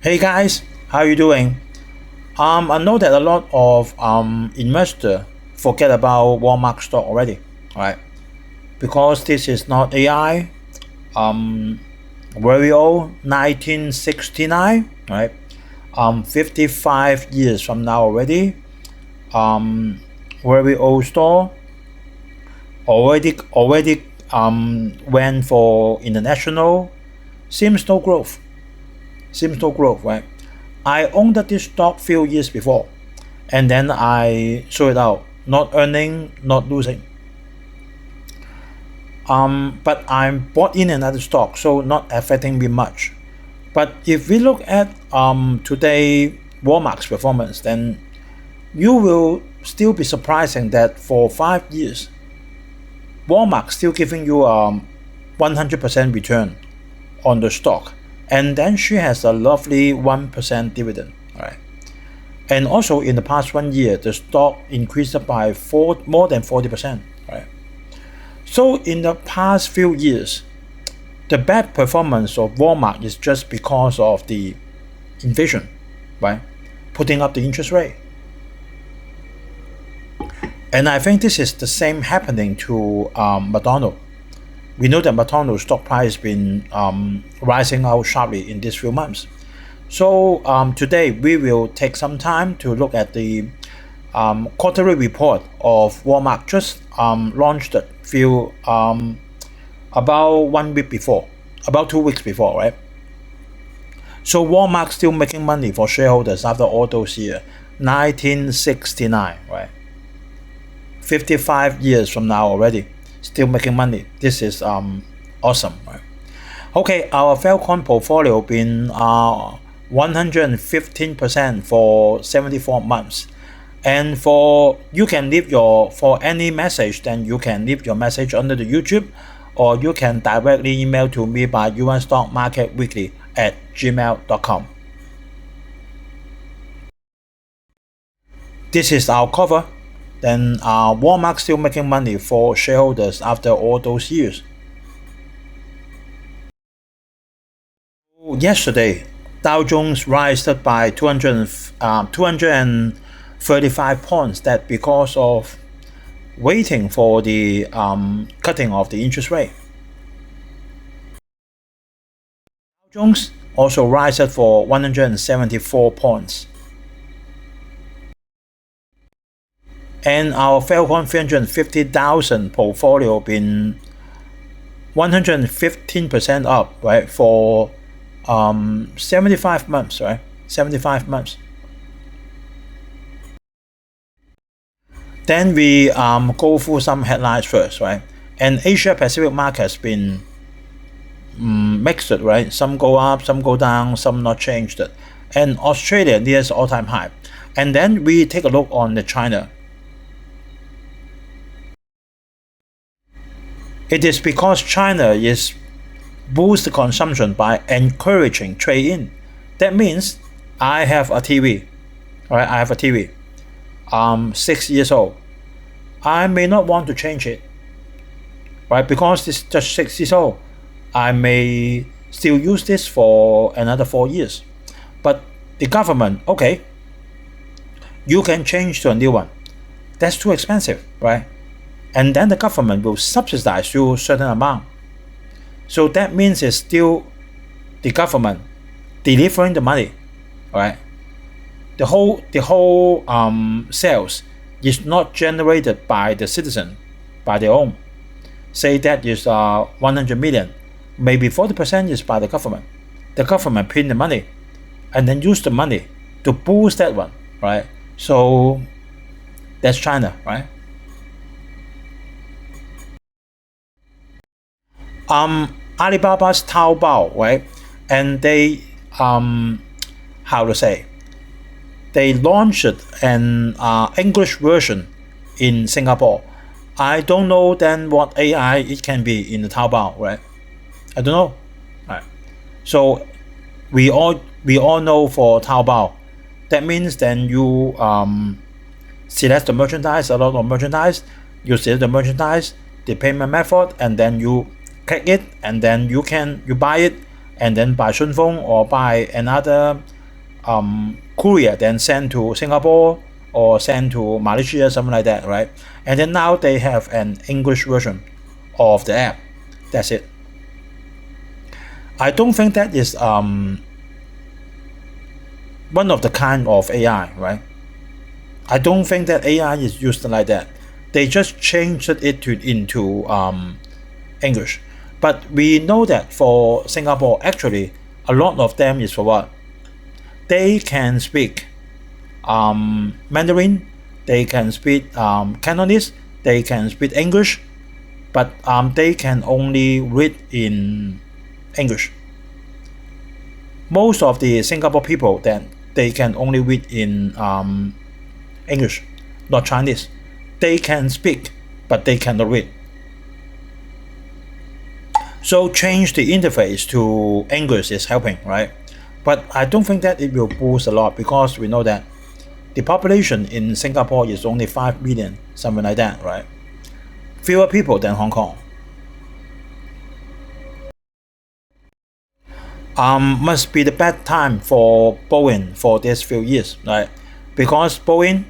Hey guys, how you doing? I know that a lot of investor forget about Walmart stock already, right? Because this is not AI. Um, very old, 1969, right? 55 years from now already. Very old store. Already went for international. Seems no growth. Right? I owned this stock few years before, and then I sold it out, not earning, not losing. But I'm bought in another stock, so not affecting me much. But if we look at today Walmart's performance, then you will still be surprising that for 5 years, Walmart still giving you 100% return on the stock, and then she has a lovely 1% dividend, right? And also in the past 1 year, the stock increased by more than 40%, right? So in the past few years, the bad performance of Walmart is just because of the inflation, right? Putting up the interest rate. And I think this is the same happening to McDonald's. We know that McDonald's stock price has been rising out sharply in these few months. So today we will take some time to look at the quarterly report of Walmart, just launched a few about 1 week before, about 2 weeks before, right? So Walmart still making money for shareholders after all those years. 1969, right? 55 years from now already, still making money. This is awesome, right? Okay, our Falcon portfolio been 115% for 74 months. And you can leave for any message, then you can leave your message under the YouTube, or you can directly email to me by Ustockmarketweekly@gmail.com. This is our cover. Then Walmart still making money for shareholders after all those years. Yesterday, Dow Jones rose by 235 points. That because of waiting for the cutting of the interest rate. Dow Jones also rose for 174 points. And our Falcon 350,000 portfolio been 115% up, right, for 75 months, right? 75 months. Then we go through some headlines first, right? And Asia Pacific market has been mixed, right? Some go up, some go down, some not changed. And Australia nears all-time high. And then we take a look on the China. It is because China is boost consumption by encouraging trade-in. That means I have a TV, right? I have a TV, 6 years old. I may not want to change it, right? Because it's just 6 years old. I may still use this for another 4 years. But the government, okay, you can change to a new one. That's too expensive, right? And then the government will subsidize you a certain amount. So that means it's still the government delivering the money, right? The whole sales is not generated by the citizen, by their own. Say that is 100 million, maybe 40% is by the government. The government print the money, and then use the money to boost that one, right? So that's China, right? Alibaba's Taobao, right? And they how to say, they launched an English version in Singapore. I don't know then what AI it can be in the Taobao, right? I don't know, right? So we all know for Taobao, that means then you select the merchandise, a lot of merchandise, you select the merchandise, the payment method, and then you click it, and then you buy it, and then by Shunfeng or by another courier, then send to Singapore or send to Malaysia, something like that, right? And then now they have an English version of the app. That's it. I don't think that is one of the kind of AI, right? I don't think that AI is used like that. They just changed it into English. But we know that for Singapore, actually, a lot of them is for what? They can speak Mandarin, they can speak Cantonese, they can speak English, but they can only read in English. Most of the Singapore people, then they can only read in English, not Chinese. They can speak, but they cannot read. So change the interface to English is helping, right? But I don't think that it will boost a lot, because we know that the population in Singapore is only 5 million, something like that, right? Fewer people than Hong Kong. Must be the bad time for Boeing for these few years, right? Because Boeing,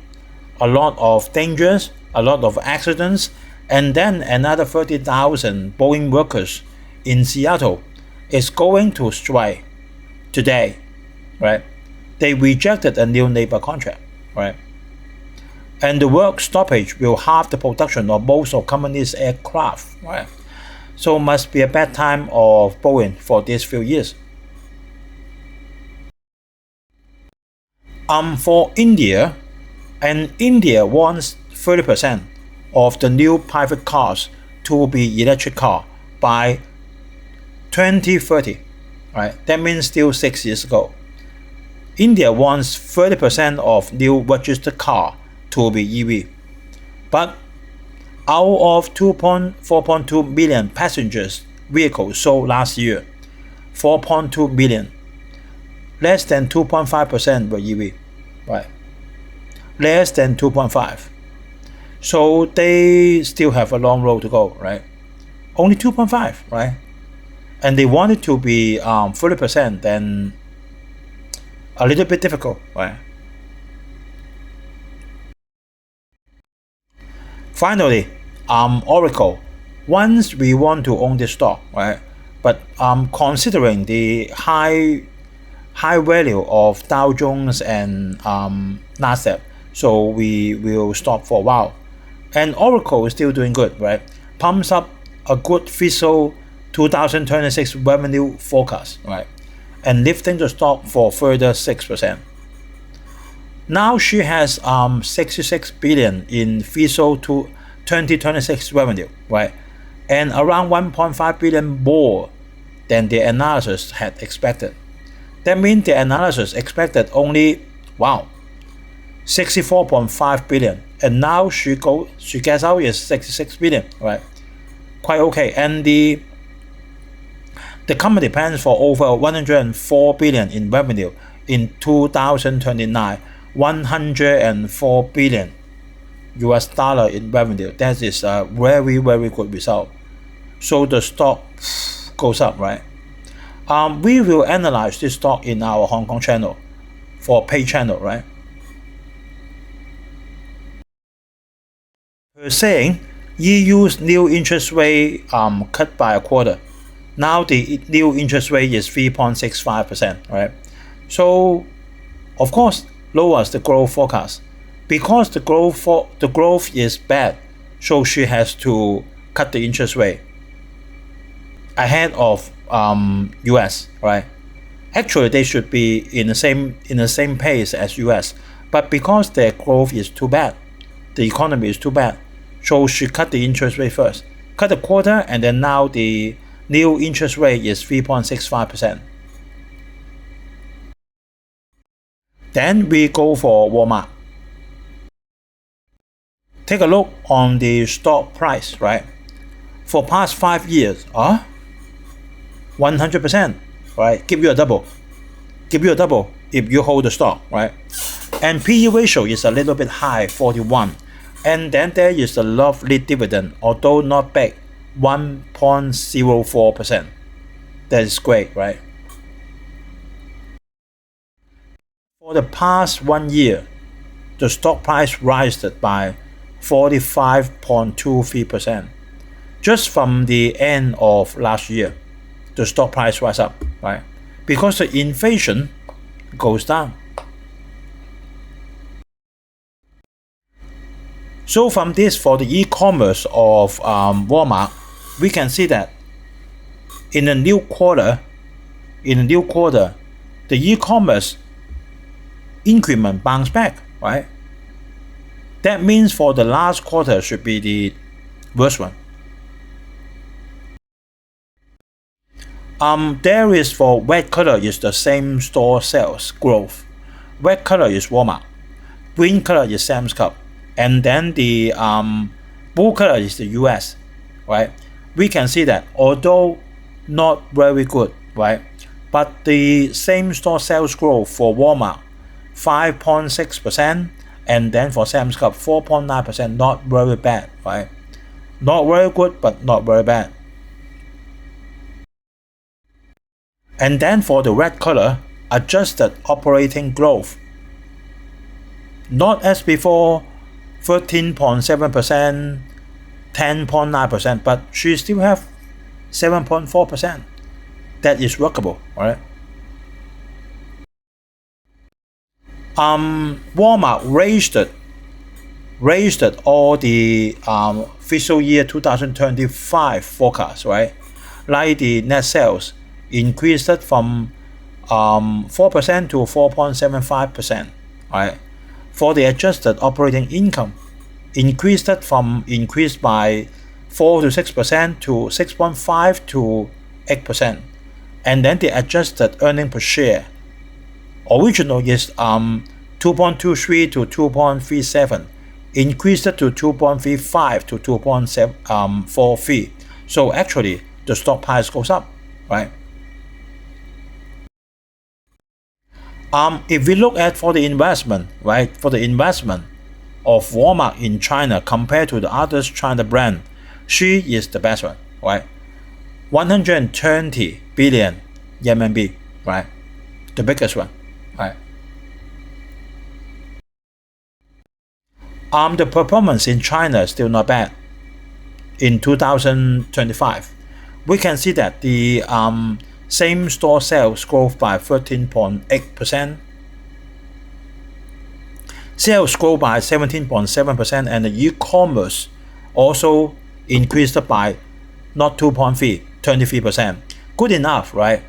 a lot of dangers, a lot of accidents, and then another 30,000 Boeing workers in Seattle is going to strike today, right? They rejected a new labor contract, right? And the work stoppage will halve the production of most of company's aircraft, right? So must be a bad time of Boeing for these few years. For India, and India wants 30% of the new private cars to be electric car by 2030, right? That means still 6 years ago. India wants 30% of new registered car to be EV. But out of 4.2 million passengers vehicles sold last year, 4.2 million, less than 2.5% were EV, right? Less than 2.5. So they still have a long road to go, right? Only 2.5, right? And they want it to be 30%, then a little bit difficult, right? Finally, Oracle. Once we want to own this stock, right? But considering the high value of Dow Jones and Nasdaq, so we will stop for a while. And Oracle is still doing good, right? Pumps up a good fiscal 2026 revenue forecast, right? And lifting the stock for further 6%. Now she has 66 billion in fiscal 2026 revenue, right? And around 1.5 billion more than the analysis had expected. That means the analysis expected only, wow, 64.5 billion, and now she gets out is 66 billion, right? Quite okay. And the company plans for over 104 billion in revenue in 2029. 104 billion US dollar in revenue. That is a very, very good result. So the stock goes up, right? We will analyze this stock in our Hong Kong channel, for pay channel, right? We're saying EU's new interest rate cut by a quarter. Now the new interest rate is 3.65%, right? So of course lowers the growth forecast, because the growth is bad, so she has to cut the interest rate ahead of US, right? Actually they should be in the same pace as US, but because their growth is too bad, the economy is too bad, so she cut the interest rate first, cut a quarter, and then now the new interest rate is 3.65%. Then we go for Walmart. Take a look on the stock price, right? For past 5 years, 100%, right? Give you a double if you hold the stock, right? And PE ratio is a little bit high, 41. And then there is a lovely dividend, although not big, 1.04%. That is great, right? For the past 1 year, the stock price rised by 45.23%. Just from the end of last year, the stock price rise up, right? Because the inflation goes down. So from this, for the e-commerce of Walmart, we can see that in the new quarter, the e-commerce increment bounce back, right? That means for the last quarter should be the worst one. There is for red color is the same store sales growth. Red color is Walmart. Green color is Sam's Club. And then the blue color is the US, right? We can see that although not very good, right? But the same store sales growth for Walmart 5.6%, and then for Sam's Club 4.9%, not very bad, right? Not very good, but not very bad. And then for the red color, adjusted operating growth, not as before 13.7%, 10.9%, but she still have 7.4%. That is workable, right? Walmart raised all the fiscal year 2025 forecast, right? Like the net sales increased from 4% to 4.75%, right? For the adjusted operating income, increased by 4 to 6% to 6.5 to 8%, and then the adjusted earning per share original is 2.23 to 2.37, increased to 2.35 to 2.43. So actually the stock price goes up, right? If we look at for the investment, right, for the investment of Walmart in China compared to the other China brand, she is the best one, right? 120 billion RMB, right? The biggest one, right? The performance in China is still not bad. In 2025, we can see that the same store sales growth by 13.8%, sales grow by 17.7%, and the e-commerce also increased by not 2.3, 23%. Good enough, right?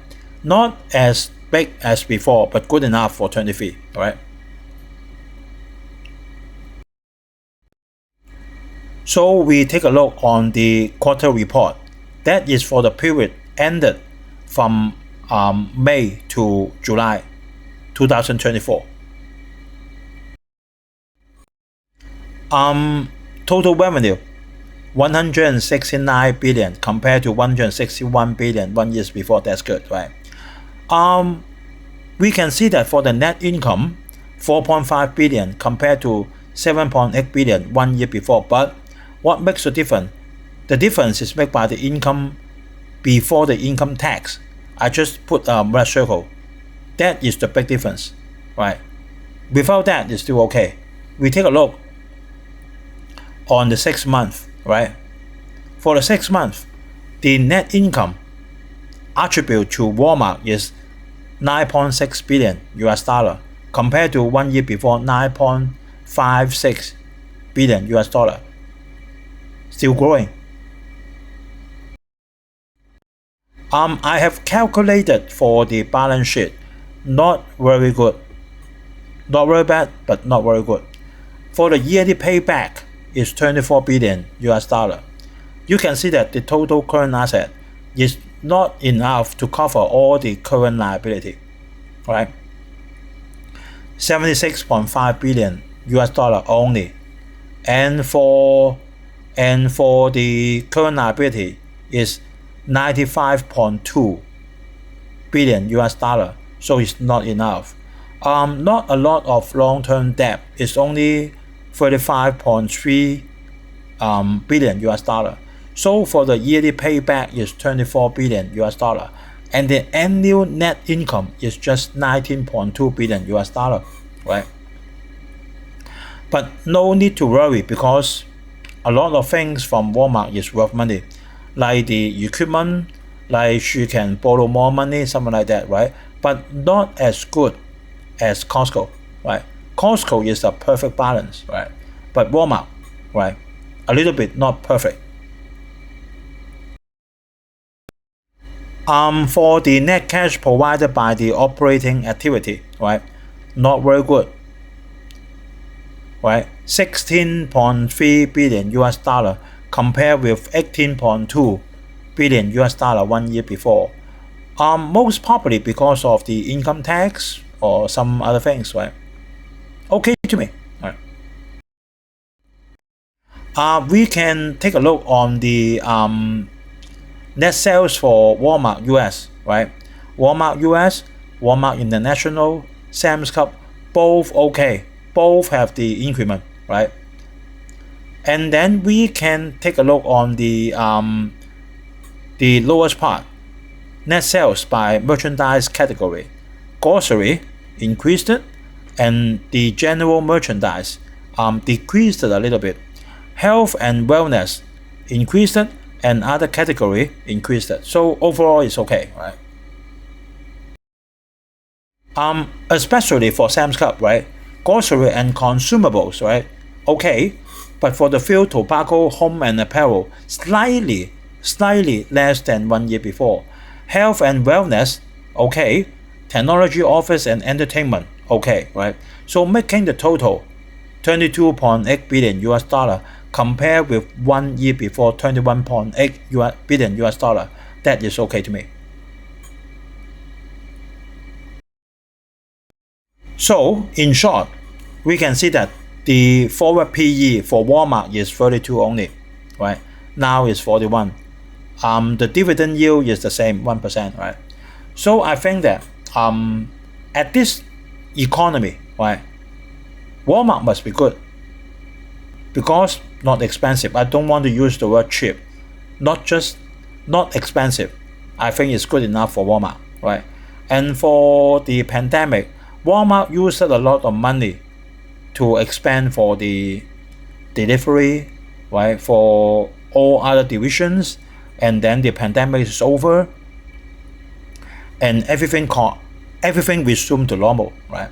Not as big as before, but good enough for 23, right? So we take a look on the quarter report. That is for the period ended from May to July 2024. Total revenue 169 billion compared to 161 billion 1 year before. That's good, right? We can see that for the net income 4.5 billion compared to 7.8 billion 1 year before. But what makes the difference? The difference is made by the income before the income tax. I just put a red circle. That is the big difference, right? Without that, it's still okay. We take a look on the 6 month, right? For the 6 month, the net income attribute to Walmart is 9.6 billion US dollar compared to 1 year before 9.56 billion US dollar. Still growing. I have calculated for the balance sheet. Not very good. Not very bad, but not very good. For the yearly payback is 24 billion US dollar. You can see that the total current asset is not enough to cover all the current liability, right? 76.5 billion US dollar only. And for the current liability is 95.2 billion US dollar. So it's not enough. Not a lot of long-term debt. It's only 35.3 billion US dollar. So for the yearly payback is 24 billion US dollar. and the annual net income is just 19.2 billion US dollar, right? But no need to worry, because a lot of things from Walmart is worth money, like the equipment, like she can borrow more money, something like that, right? But not as good as Costco, right? Costco is a perfect balance, right? But Walmart, right, a little bit not perfect. For the net cash provided by the operating activity, right, not very good, right? 16.3 billion US dollar compared with 18.2 billion US dollar 1 year before. Most probably because of the income tax or some other things, right? Okay to me. All right. We can take a look on the net sales for Walmart US, right? Walmart US, Walmart International, Sam's Club, both okay. Both have the increment, right? And then we can take a look on the lowest part, net sales by merchandise category. Grocery increased it, and the general merchandise decreased it a little bit. Health and wellness increased it, and other category increased it. So overall it's okay, right? Especially for Sam's Club, right? Grocery and consumables, right? Okay, but for the fuel, tobacco, home and apparel, slightly less than 1 year before. Health and wellness, okay. Technology, office and entertainment, okay, right? So making the total 22.8 billion US dollar compared with 1 year before 21.8 billion US dollar. That is okay to me. So in short, we can see that the forward PE for Walmart is 32 only, right? Now it's 41. The dividend yield is the same, 1%, right? So I think that at this economy, right, Walmart must be good, because not expensive. I don't want to use the word cheap, not expensive. I think it's good enough for Walmart, right? And for the pandemic, Walmart used a lot of money to expand for the delivery, right, for all other divisions, and then the pandemic is over and everything resumed to normal, right?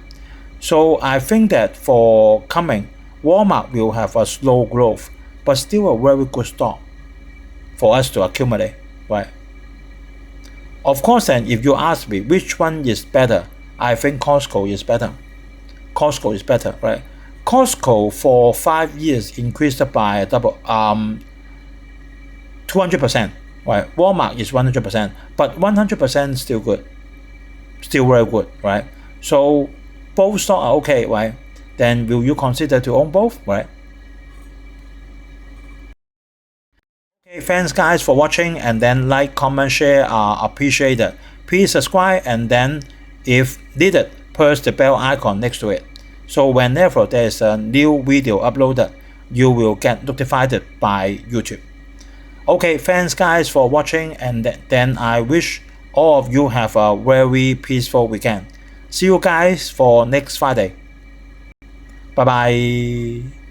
So I think that for coming, Walmart will have a slow growth, but still a very good stock for us to accumulate, right? Of course, then if you ask me which one is better, I think Costco is better. Costco is better, right? Costco for 5 years increased by 200%, right? Walmart is 100%, but 100% still good, still very good, right? So both stocks are okay, right? Then will you consider to own both, right? Okay, thanks guys for watching, and then like, comment, share are appreciated. Please subscribe, and then if needed, press the bell icon next to it. So whenever there is a new video uploaded, you will get notified by YouTube. Okay, thanks guys for watching, and then I wish all of you have a very peaceful weekend. See you guys for next Friday. Bye bye.